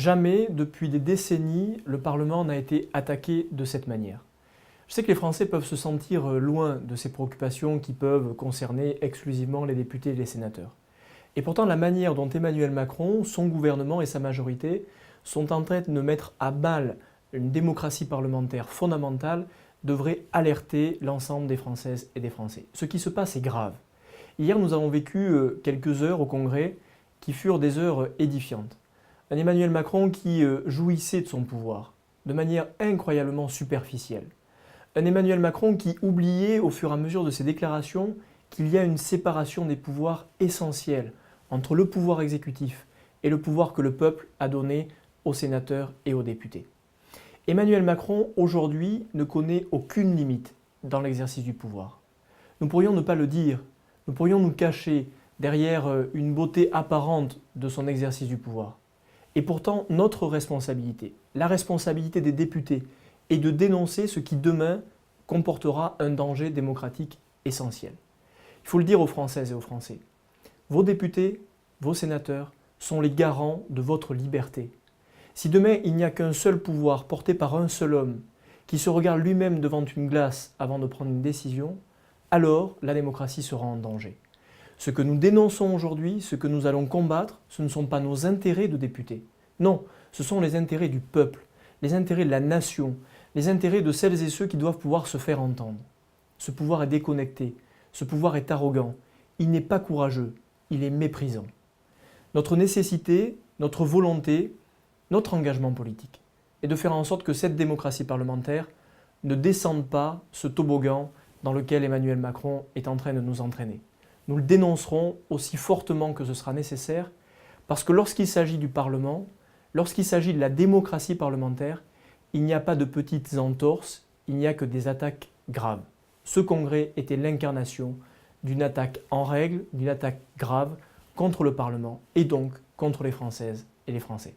Jamais, depuis des décennies, le Parlement n'a été attaqué de cette manière. Je sais que les Français peuvent se sentir loin de ces préoccupations qui peuvent concerner exclusivement les députés et les sénateurs. Et pourtant, la manière dont Emmanuel Macron, son gouvernement et sa majorité sont en train de mettre à mal une démocratie parlementaire fondamentale devrait alerter l'ensemble des Françaises et des Français. Ce qui se passe est grave. Hier, nous avons vécu quelques heures au Congrès qui furent des heures édifiantes. Un Emmanuel Macron qui jouissait de son pouvoir de manière incroyablement superficielle. Un Emmanuel Macron qui oubliait au fur et à mesure de ses déclarations qu'il y a une séparation des pouvoirs essentielle entre le pouvoir exécutif et le pouvoir que le peuple a donné aux sénateurs et aux députés. Emmanuel Macron, aujourd'hui, ne connaît aucune limite dans l'exercice du pouvoir. Nous pourrions ne pas le dire, nous pourrions nous cacher derrière une beauté apparente de son exercice du pouvoir. Et pourtant, notre responsabilité, la responsabilité des députés, est de dénoncer ce qui demain comportera un danger démocratique essentiel. Il faut le dire aux Françaises et aux Français. Vos députés, vos sénateurs sont les garants de votre liberté. Si demain il n'y a qu'un seul pouvoir porté par un seul homme qui se regarde lui-même devant une glace avant de prendre une décision, alors la démocratie sera en danger. Ce que nous dénonçons aujourd'hui, ce que nous allons combattre, ce ne sont pas nos intérêts de députés. Non, ce sont les intérêts du peuple, les intérêts de la nation, les intérêts de celles et ceux qui doivent pouvoir se faire entendre. Ce pouvoir est déconnecté, ce pouvoir est arrogant, il n'est pas courageux, il est méprisant. Notre nécessité, notre volonté, notre engagement politique est de faire en sorte que cette démocratie parlementaire ne descende pas ce toboggan dans lequel Emmanuel Macron est en train de nous entraîner. Nous le dénoncerons aussi fortement que ce sera nécessaire parce que lorsqu'il s'agit du Parlement, lorsqu'il s'agit de la démocratie parlementaire, il n'y a pas de petites entorses, il n'y a que des attaques graves. Ce congrès était l'incarnation d'une attaque en règle, d'une attaque grave contre le Parlement et donc contre les Françaises et les Français.